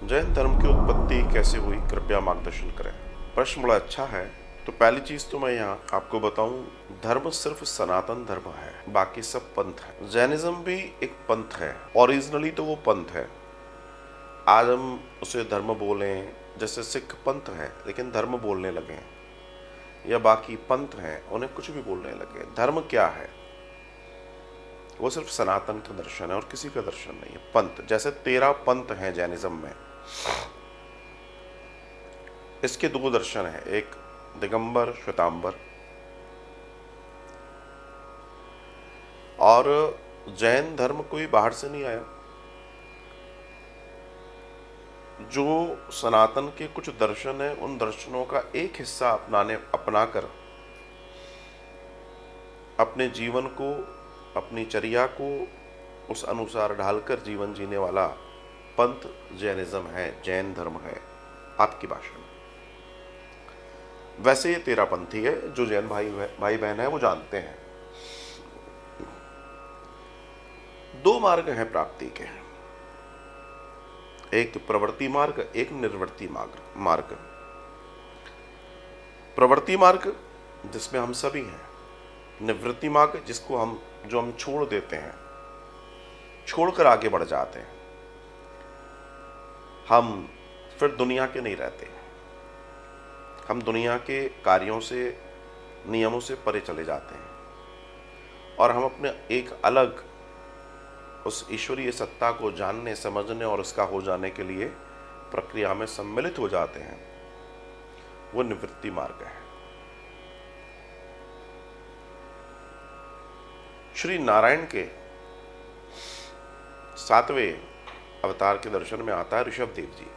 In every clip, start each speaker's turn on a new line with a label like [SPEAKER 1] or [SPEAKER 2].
[SPEAKER 1] जैन धर्म की उत्पत्ति कैसे हुई, कृपया मार्गदर्शन करें। प्रश्न बड़ा अच्छा है। तो पहली चीज तो मैं यहाँ आपको बताऊं, धर्म सिर्फ सनातन धर्म है, बाकी सब पंथ है। जैनिज्म भी एक पंथ है, ओरिजिनली तो वो पंथ है। आज हम उसे धर्म बोलें, जैसे सिख पंथ है लेकिन धर्म बोलने लगे हैं, या बाकी पंथ हैं उन्हें कुछ भी बोलने लगे। धर्म क्या है? वो सिर्फ सनातन का दर्शन है और किसी का दर्शन नहीं है। पंथ जैसे 13 पंथ हैं जैनिज्म में, इसके दो दर्शन हैं, एक दिगंबर श्वेतांबर। और जैन धर्म कोई बाहर से नहीं आया। जो सनातन के कुछ दर्शन है, उन दर्शनों का एक हिस्सा अपनाकर अपने जीवन को, अपनी चर्या को उस अनुसार ढालकर जीवन जीने वाला पंथ जैनिज्म है, जैन धर्म है आपकी भाषा में। वैसे ये 13 पंथी है, जो जैन भाई बहन है वो जानते हैं। दो मार्ग हैं प्राप्ति के, एक प्रवृत्ति मार्ग, एक निर्वृत्ति मार्ग। प्रवृत्ति मार्ग जिसमें हम सभी हैं, निवृत्ति मार्ग जो हम छोड़ देते हैं, छोड़कर आगे बढ़ जाते हैं। हम फिर दुनिया के नहीं रहते, हम दुनिया के कार्यों से, नियमों से परे चले जाते हैं और हम अपने एक अलग उस ईश्वरीय सत्ता को जानने, समझने और उसका हो जाने के लिए प्रक्रिया में सम्मिलित हो जाते हैं। वो निवृत्ति मार्ग है। श्री नारायण के 7वें अवतार के दर्शन में आता है ऋषभदेव जी।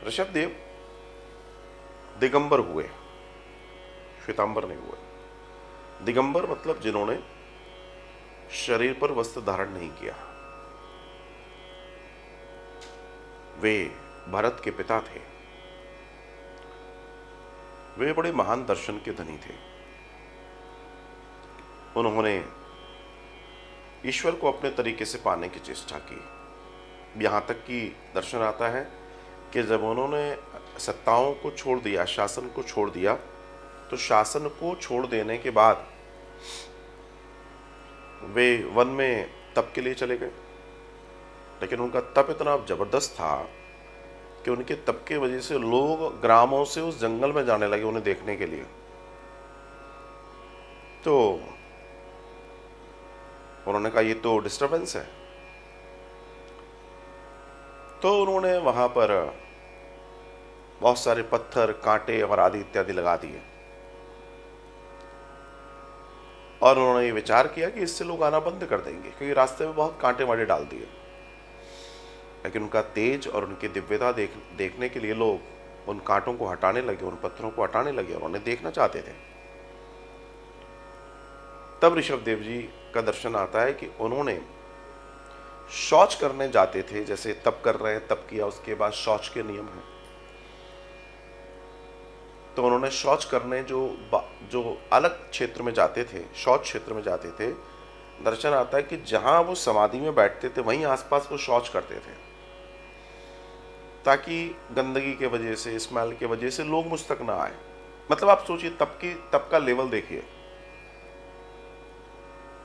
[SPEAKER 1] ऋषभदेव दिगंबर हुए, श्वेतांबर नहीं हुए। दिगंबर मतलब जिन्होंने शरीर पर वस्त्र धारण नहीं किया। वे भरत के पिता थे। वे बड़े महान दर्शन के धनी थे। उन्होंने ईश्वर को अपने तरीके से पाने की चेष्टा की। यहां तक कि दर्शन आता है कि जब उन्होंने सत्ताओं को छोड़ दिया, शासन को छोड़ दिया, तो शासन को छोड़ देने के बाद वे वन में तप के लिए चले गए। लेकिन उनका तप इतना जबरदस्त था कि उनके तप के वजह से लोग ग्रामों से उस जंगल में जाने लगे उन्हें देखने के लिए। तो उन्होंने कहा ये तो डिस्टरबेंस है। तो उन्होंने वहां पर बहुत सारे पत्थर, कांटे और आदि इत्यादि लगा दिए और उन्होंने ये विचार किया कि इससे लोग आना बंद कर देंगे, क्योंकि रास्ते में बहुत कांटे वाटे डाल दिए। लेकिन उनका तेज और उनकी दिव्यता देखने के लिए लोग उन कांटों को हटाने लगे, उन पत्थरों को हटाने लगे और उन्हें देखना चाहते थे। तब ऋषभदेव जी का दर्शन आता है कि उन्होंने शौच करने जाते थे, जैसे तप कर रहे हैं, तप किया, उसके बाद शौच के नियम हैं। तो उन्होंने शौच करने जो अलग क्षेत्र में जाते थे, शौच क्षेत्र में जाते थे, दर्शन आता है कि जहां वो समाधि में बैठते थे वहीं आसपास वो शौच करते थे, ताकि गंदगी के वजह से, स्मेल के वजह से लोग मुझ तक ना आए। मतलब आप सोचिए तप का लेवल देखिए,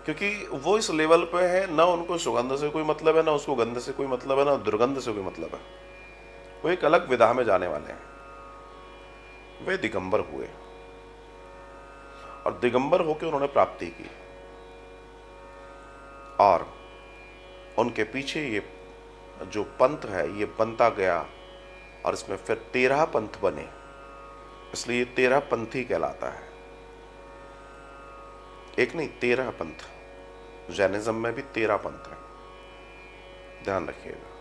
[SPEAKER 1] क्योंकि वो इस लेवल पे है, ना उनको सुगंध से कोई मतलब है, ना उसको गंध से कोई मतलब है, ना दुर्गंध से कोई मतलब है। वो एक अलग विधा में जाने वाले हैं। वे दिगंबर हुए और दिगंबर होकर उन्होंने प्राप्ति की। और उनके पीछे ये जो पंथ है ये बनता गया और इसमें फिर 13 पंथ बने, इसलिए 13 पंथी कहलाता है। एक नहीं, 13 पंथ। जैनिज्म में भी 13 पंथ हैं, ध्यान रखिएगा।